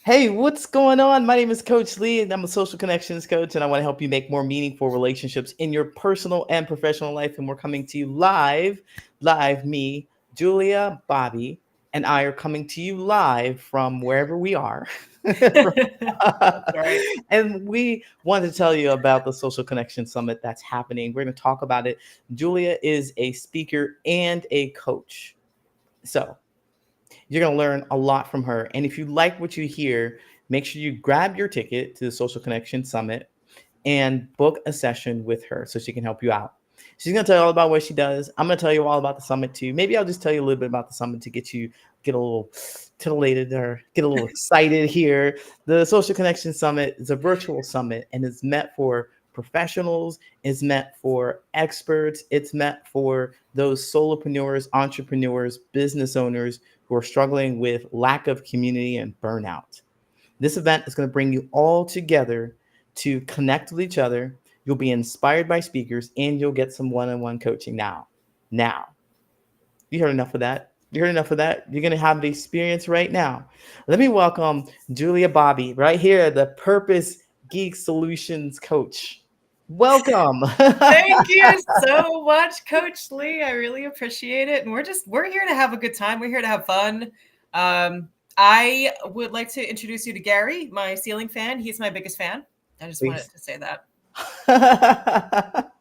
Hey, what's going on? My name is Coach Lee, and I'm a social connections coach, and I want to help you make more meaningful relationships in your personal and professional life. And we're coming to you live. Me, Julia, Bobby, and I are coming to you live from wherever we are. That's right. And we wanted to tell you about the Social Connection Summit that's happening. We're going to talk about it. Julia is a speaker and a coach. So, you're going to learn a lot from her. And if you like what you hear, make sure you grab your ticket to the Social Connection Summit and book a session with her so she can help you out. She's going to tell you all about what she does. I'm going to tell you all about the summit too. Maybe I'll just tell you a little bit about the summit to get a little titillated or get a little excited here. The Social Connection Summit is a virtual summit and it's meant for professionals, it's meant for experts, it's meant for those solopreneurs, entrepreneurs, business owners who are struggling with lack of community and burnout. This event is going to bring you all together to connect with each other. You'll be inspired by speakers and you'll get some one-on-one coaching Now, you heard enough of that. You heard enough of that. You're going to have the experience right now. Let me welcome Julia Bobby right here, the Purpose Geek Solutions Coach. Welcome. Thank you so much, Coach Lee. I really appreciate it. And we're here to have a good time. We're here to have fun. I would like to introduce you to Gary, my ceiling fan. He's my biggest fan. I just wanted Please. to say that.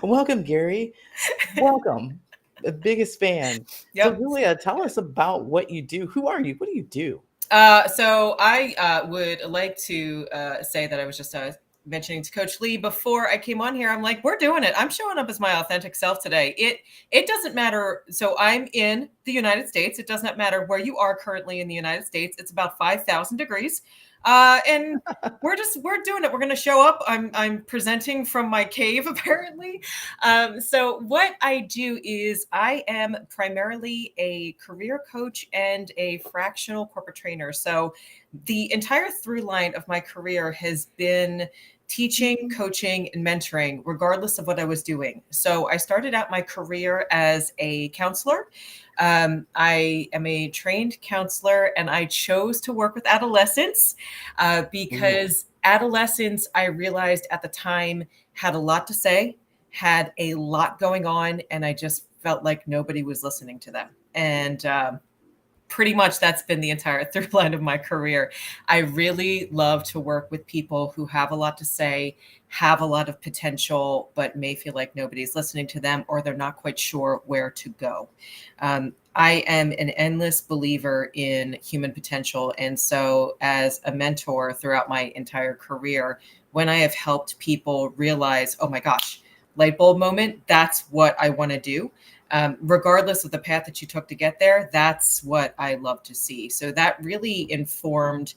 Welcome, Gary. Welcome. The biggest fan. So, Yep. Julia, tell us about what you do. Who are you? What do you do? So I would like to say that I was just mentioning to Coach Lee before I came on here. I'm like, we're doing it. I'm showing up as my authentic self today. It doesn't matter. So I'm in the United States. It does not matter where you are currently in the United States. It's about 5,000 degrees. And we're doing it. We're going to show up. I'm presenting from my cave apparently. So what I do is I am primarily a career coach and a fractional corporate trainer. So the entire through line of my career has been teaching, coaching, and mentoring, regardless of what I was doing. So I started out my career as a counselor. I am a trained counselor, and I chose to work with adolescents Ooh. because adolescents, I realized at the time, had a lot to say, had a lot going on, and I just felt like nobody was listening to them. And pretty much that's been the entire through line of my career. I really love to work with people who have a lot to say, have a lot of potential, but may feel like nobody's listening to them or they're not quite sure where to go. I am an endless believer in human potential. And so, as a mentor throughout my entire career, when I have helped people realize, oh my gosh, light bulb moment, that's what I want to do. Regardless of the path that you took to get there, that's what I love to see. So that really informed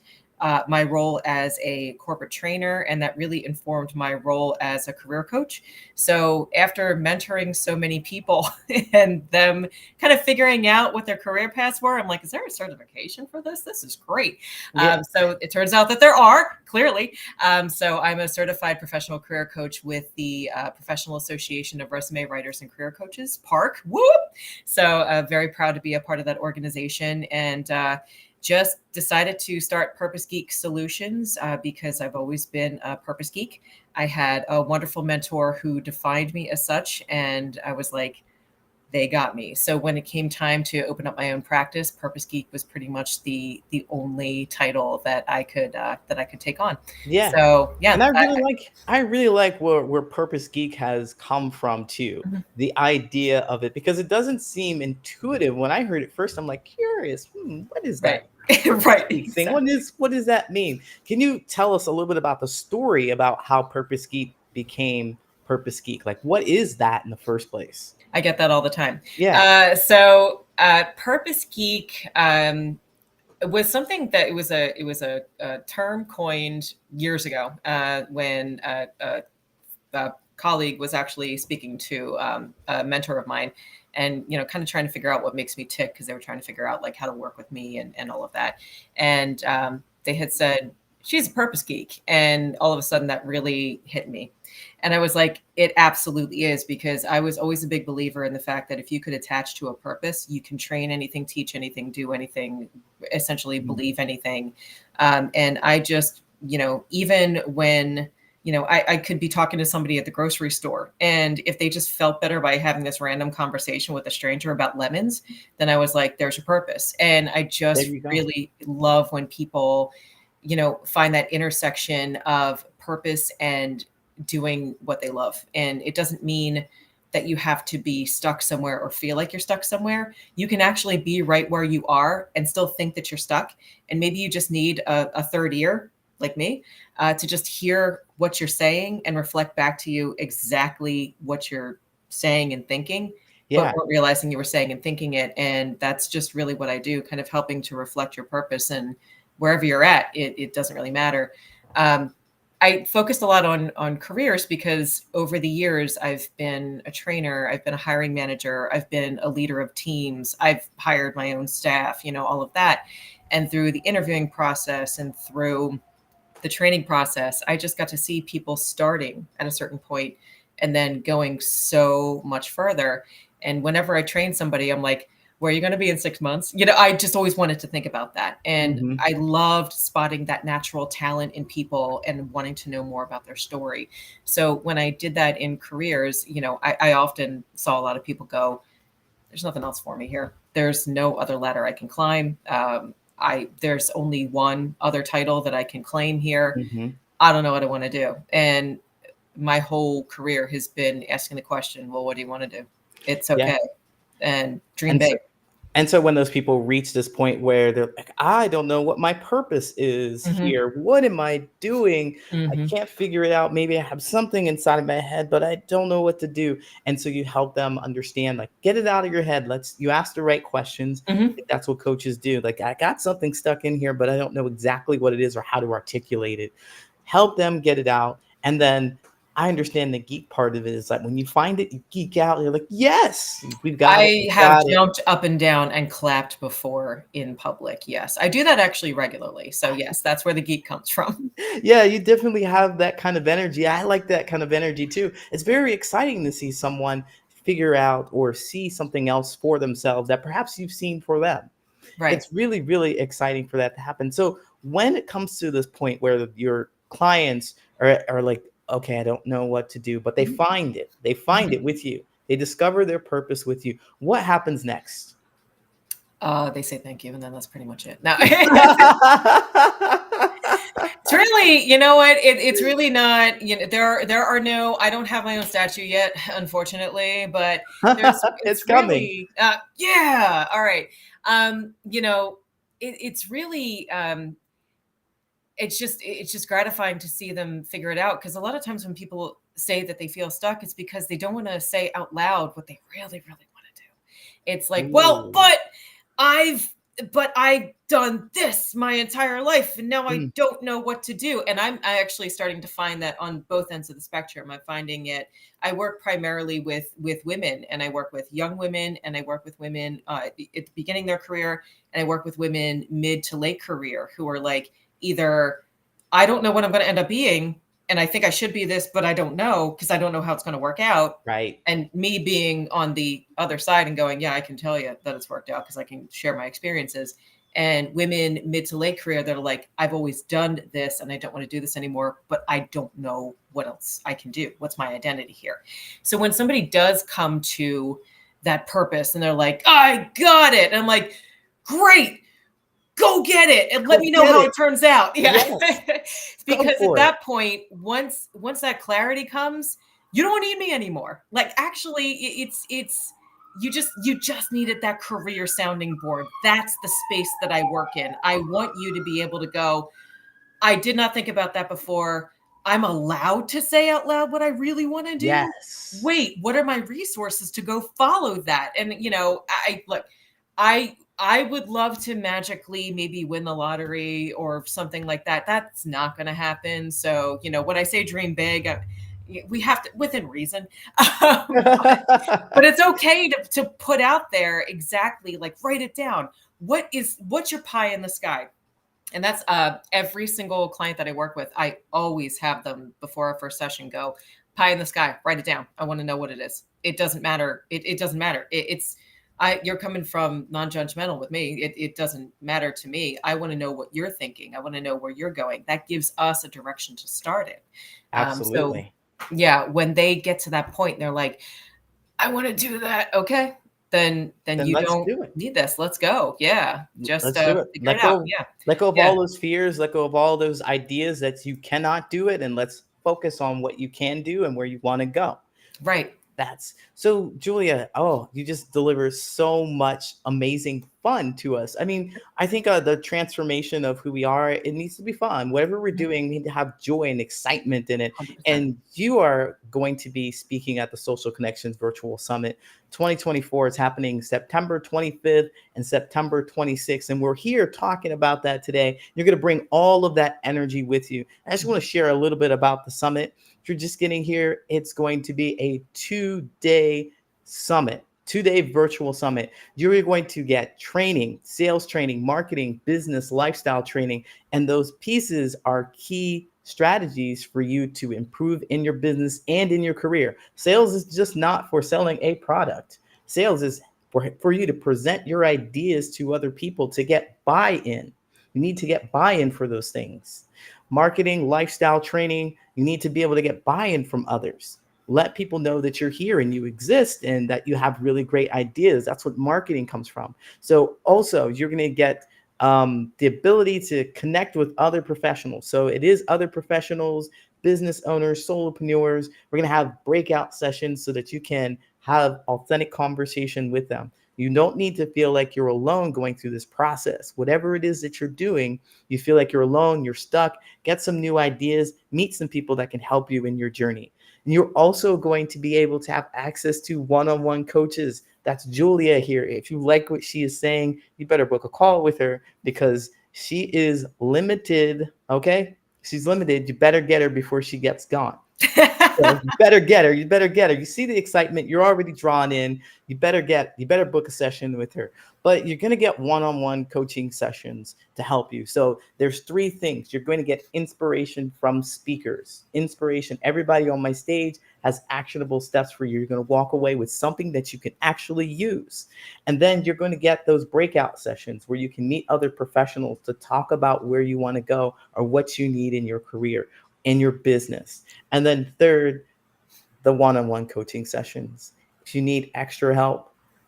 my role as a corporate trainer, and that really informed my role as a career coach. So after mentoring so many people and them kind of figuring out what their career paths were, I'm like, is there a certification for this? This is great. Yeah. So it turns out that there are, clearly. So I'm a certified professional career coach with the Professional Association of Resume Writers and Career Coaches, PARC. Whoop! So very proud to be a part of that organization, and just decided to start Purpose Geek Solutions because I've always been a purpose geek. I had a wonderful mentor who defined me as such, and I was like, they got me. So when it came time to open up my own practice, Purpose Geek was pretty much the only title that I could take on. Yeah. So And yeah, I really like where Purpose Geek has come from too. Mhm. The idea of it because it doesn't seem intuitive. When I heard it first, I'm like curious. What is Right, that Purpose right, Geek thing? exactly. What does that mean? Can you tell us a little bit about the story about how Purpose Geek became Purpose Geek? Like, what is that in the first place? I get that all the time. Yeah. Purpose Geek was something that it was a term coined years ago when a colleague was actually speaking to a mentor of mine, and kind of trying to figure out what makes me tick, because they were trying to figure out like how to work with me and all of that. And they had said, she's a purpose geek. And all of a sudden that really hit me. And I was like, it absolutely is, because I was always a big believer in the fact that if you could attach to a purpose, you can train anything, teach anything, do anything, essentially Mhm. believe anything. And I just, even when, I could be talking to somebody at the grocery store, and if they just felt better by having this random conversation with a stranger about lemons, then I was like, there's your purpose. And I There just you go. really love when people, find that intersection of purpose and doing what they love. And it doesn't mean that you have to be stuck somewhere or feel like you're stuck somewhere. You can actually be right where you are and still think that you're stuck. And maybe you just need a third ear, like me, to just hear what you're saying and reflect back to you exactly what you're saying and thinking, but Yeah. weren't realizing you were saying and thinking it. And that's just really what I do, kind of helping to reflect your purpose. And wherever you're at, it doesn't really matter. Um, I focused a lot on careers because over the years I've been a trainer, I've been a hiring manager, I've been a leader of teams, I've hired my own staff, all of that. And through the interviewing process and through the training process, I just got to see people starting at a certain point and then going so much further. And whenever I train somebody, I'm like, where are you going to be in 6 months? I just always wanted to think about that. And Hmm. I loved spotting that natural talent in people and wanting to know more about their story. So when I did that in careers, I often saw a lot of people go, there's nothing else for me here. There's no other ladder I can climb. There's only one other title that I can claim here. Hmm. I don't know what I want to do. And my whole career has been asking the question, well, what do you want to do? It's Yeah. okay. And dream And so, big. and so when those people reach this point where they're like, I don't know what my purpose is Hmm. here. What am I doing? I Hmm. can't figure it out. Maybe I have something inside of my head, but I don't know what to do. And so you help them understand, like, get it out of your head. You ask the right questions. Hmm. Like, that's what coaches do. Like, I got something stuck in here, but I don't know exactly what it is or how to articulate it. Help them get it out. And then I understand the geek part of it is like when you find it, you geek out. You're like, yes, we've got it. I We've have got it. jumped up and down and clapped before in public. Yes, I do that actually regularly. So yes, that's where the geek comes from. Yeah, you definitely have that kind of energy. I like that kind of energy too. It's very exciting to see someone figure out or see something else for themselves that perhaps you've seen for them. Right. It's really, really exciting for that to happen. So when it comes to this point where your clients are like, okay, I don't know what to do, but they Mhm. find it. They find Mhm. it with you. They discover their purpose with you. What happens next? They say thank you, and then that's pretty much it. No, it's really, you know what? It's really not. There are no. I don't have my own statue yet, unfortunately, but there's. It's It's coming. really. Yeah. All right. It's really. It's just gratifying to see them figure it out, because a lot of times when people say that they feel stuck, it's because they don't want to say out loud what they really, really want to do. It's like, well, Ooh. I've I've done this my entire life and now I Mm, don't know what to do. And I actually starting to find that on both ends of the spectrum. I'm finding it. I work primarily with women, and I work with young women, and I work with women at the beginning of their career, and I work with women mid to late career who are like, either I don't know what I'm going to end up being, and I think I should be this, but I don't know because I don't know how it's going to work out. right. And me being on the other side and going, yeah, I can tell you that it's worked out because I can share my experiences. And women mid to late career that are like, I've always done this and I don't want to do this anymore, but I don't know what else I can do. What's my identity here? So when somebody does come to that purpose and they're like, I got it. And I'm like, great, go get it and let Go me know get how it. it turns out. Yeah. Yes. Go Because at for it. that point, once that clarity comes, you don't need me anymore. Like, actually, it's you just needed that career sounding board. That's the space that I work in. I want you to be able to go, I did not think about that before. I'm allowed to say out loud what I really want to do. Yes. Wait, what are my resources to go follow that? And I look, I would love to magically maybe win the lottery or something like that. That's not going to happen. So, when I say dream big, we have to, within reason. But it's okay to put out there exactly, like, write it down. What's your pie in the sky? And that's every single client that I work with. I always have them before our first session go, pie in the sky, write it down. I want to know what it is. It doesn't matter. It doesn't matter. You're coming from non-judgmental with me. It doesn't matter to me. I want to know what you're thinking. I want to know where you're going. That gives us a direction to start it. So Absolutely. yeah, when they get to that point, they're like, I want to do that. Okay. Then Then you let's don't do it. need this. Let's go. Yeah. Just Let's do it. figure it out. Yeah. Let go of Yeah. all those fears, let go of all those ideas that you cannot do it, and let's focus on what you can do and where you want to go. Right. That's so, Julia. Oh, you just deliver so much amazing fun to us. I mean, I think the transformation of who we are, it needs to be fun. Whatever we're doing, we need to have joy and excitement in it. 100%. And you are going to be speaking at the Social Connections Virtual Summit 2024. It's happening September 25th and September 26th. And we're here talking about that today. You're going to bring all of that energy with you. I just want to share a little bit about the summit. If you're just getting here, it's going to be a 2-day summit, 2-day virtual summit. You're going to get training, sales training, marketing, business, lifestyle training, and those pieces are key strategies for you to improve in your business and in your career. Sales is just not for selling a product. Sales is for you to present your ideas to other people to get buy-in. You need to get buy-in for those things. Marketing, lifestyle training, you need to be able to get buy-in from others. Let people know that you're here and you exist and that you have really great ideas. That's what marketing comes from. So also you're going to get the ability to connect with other professionals. So it is other professionals, business owners, solopreneurs. We're going to have breakout sessions so that you can have authentic conversation with them. You don't need to feel like you're alone going through this process. Whatever it is that you're doing, you feel like you're alone, you're stuck, get some new ideas, meet some people that can help you in your journey. And you're also going to be able to have access to one-on-one coaches. That's Julia here. If you like what she is saying, you better book a call with her because she is limited. Okay. She's limited. You better get her before she gets gone. So you better get her. You better get her. You see the excitement. You're already drawn in. You better book a session with her. But you're going to get one-on-one coaching sessions to help you. So there's 3 things. You're going to get inspiration from speakers. Inspiration. Everybody on my stage has actionable steps for you. You're going to walk away with something that you can actually use. And then you're going to get those breakout sessions where you can meet other professionals to talk about where you want to go or what you need in your career, in your business. And then third, the one-on-one coaching sessions. If you need extra help,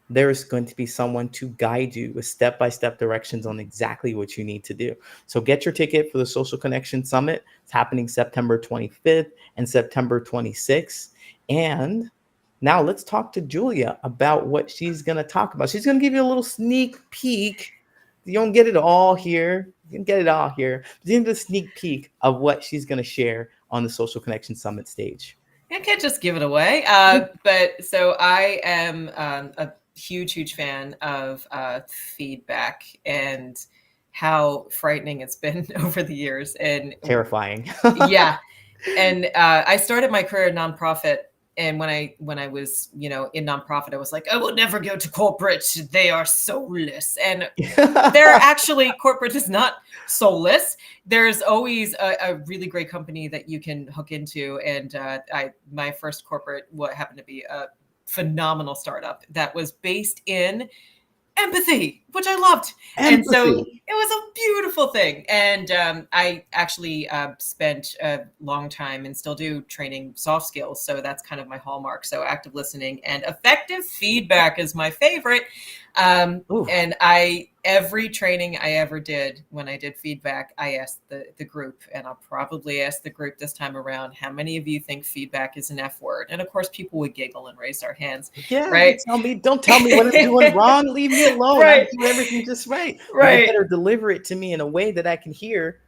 there's going to be someone to guide you with step-by-step directions on exactly what you need to do. So get your ticket for the Social Connection Summit. It's happening September 25th and September 26th. And now let's talk to Julia about what she's going to talk about. She's going to give you a little sneak peek. You don't get it all here. You can get it all here. But you get a sneak peek of what she's going to share on the Social Connection Summit stage. I can't just give it away. But so I am a huge fan of feedback and how frightening it's been over the years. And Terrifying. yeah. And I started my career in nonprofit. And when I was, in nonprofit, I was like, I will never go to corporate. They are soulless. And they're actually, corporate is not soulless. There's always a really great company that you can hook into. And my first corporate, what happened to be a phenomenal startup that was based in empathy, which I loved. Empathy. And so it was a beautiful thing. And I actually spent a long time and still do training soft skills. So that's kind of my hallmark. So active listening and effective feedback is my favorite. And every training I ever did, when I did feedback, I asked the group, and I'll probably ask the group this time around, how many of you think feedback is an F word? And of course, people would giggle and raise their hands. Yeah, right? Don't tell me what I'm doing wrong. Leave me alone. Right. I do everything just right. Right. You better deliver it to me in a way that I can hear.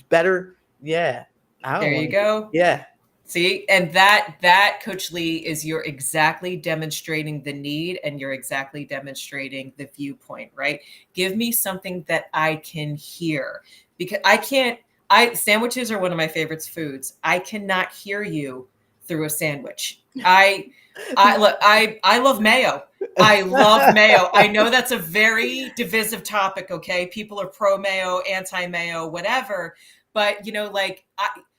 Better, yeah. There you go. Yeah. See, and that Coach Lee is you're exactly demonstrating the need and you're exactly demonstrating the viewpoint, right? Give me something that I can hear, because sandwiches are one of my favorite foods. I cannot hear you through a sandwich. I love mayo. I love mayo. I know that's a very divisive topic, okay? People are pro mayo, anti mayo, whatever. But,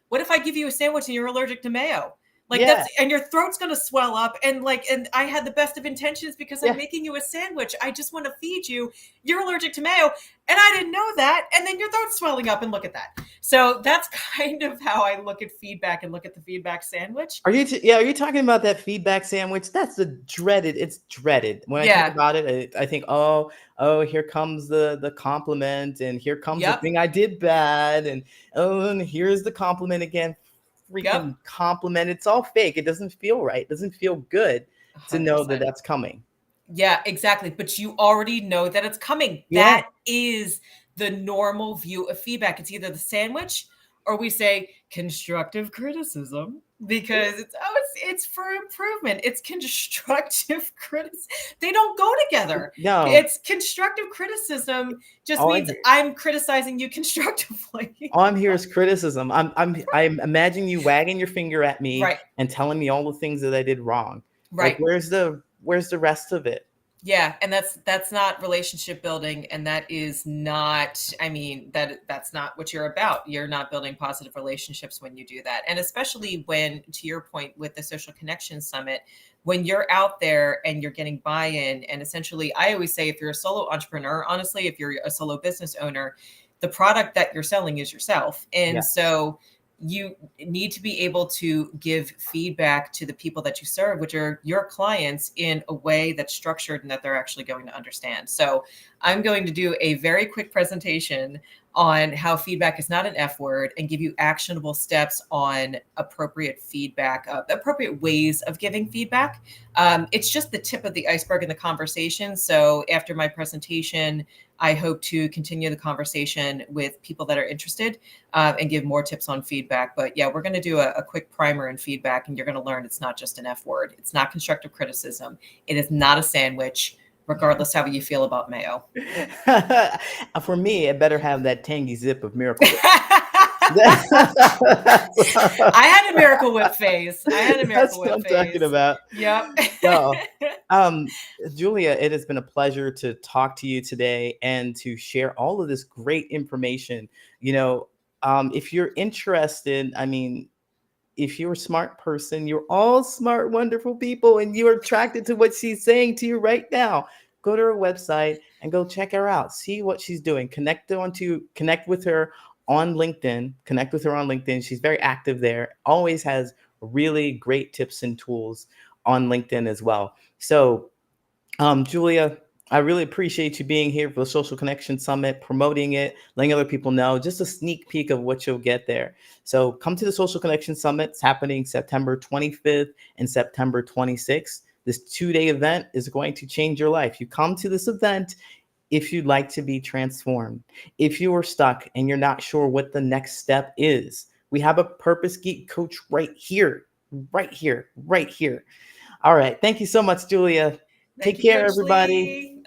what if I give you a sandwich and you're allergic to mayo? Like Yeah, and your throat's going to swell up. And I had the best of intentions because I'm yeah. making you a sandwich. I just want to feed you. You're allergic to mayo. And I didn't know that. And then your throat's swelling up, and look at that. So that's kind of how I look at feedback and look at the feedback sandwich. Yeah, are you talking about that feedback sandwich? That's the dreaded. It's dreaded. When I think Yeah. about it, I think, oh, here comes the compliment, and here comes the Yep. thing I did bad, and oh, and here's the compliment again. Yep. Freaking compliment. It's all fake. It doesn't feel right. It doesn't feel good to know that 100%. that's coming. Yeah, exactly. But you already know that it's coming. Yeah. That is the normal view of feedback. It's either the sandwich or we say constructive criticism because it's for improvement. It's constructive criticism. They don't go together. No. It's constructive criticism just All I means hear, I'm criticizing you constructively. all I'm here is criticism. I'm imagining you wagging your finger at me Right. and telling me all the things that I did wrong. Like, Right. where's the rest of it? Yeah, and that's not relationship building, and that is not, I mean, that's not what you're about. You're not building positive relationships when you do that. And especially when, to your point with the Social Connection Summit, when you're out there and you're getting buy-in, and essentially I always say if you're a solo entrepreneur, honestly, if you're a solo business owner, the product that you're selling is yourself. And Yes. so you need to be able to give feedback to the people that you serve, which are your clients, in a way that's structured and that they're actually going to understand. So I'm going to do a very quick presentation on how feedback is not an F word and give you actionable steps on appropriate feedback, appropriate ways of giving feedback. It's just the tip of the iceberg in the conversation. So after my presentation, I hope to continue the conversation with people that are interested and give more tips on feedback. But yeah, we're going to do a quick primer in feedback, and you're going to learn it's not just an F word. It's not constructive criticism. It is not a sandwich, regardless how you feel about mayo. For me, it better have that tangy zip of Miracle Whip. I had a Miracle Whip phase. I had a That's Miracle what Whip I'm talking phase. about. Yep. So, um, Julia, it has been a pleasure to talk to you today and to share all of this great information. You know, if you're interested, I mean, if you're a smart person, you're all smart, wonderful people, and you're attracted to what she's saying to you right now, go to her website and go check her out. See what she's doing. Connect with her on LinkedIn. Connect with her on LinkedIn. She's very active there. Always has really great tips and tools on LinkedIn as well. So Julia, I really appreciate you being here for the Social Connection Summit, promoting it, letting other people know, just a sneak peek of what you'll get there. So come to the Social Connection Summit. It's happening September 25th and September 26th. This 2-day event is going to change your life. You come to this event if you'd like to be transformed. If you are stuck and you're not sure what the next step is, we have a Purpose Geek coach right here, right here, right here. All right. Thank you so much, Julia. Thank Take you, care, Coach everybody. Lee.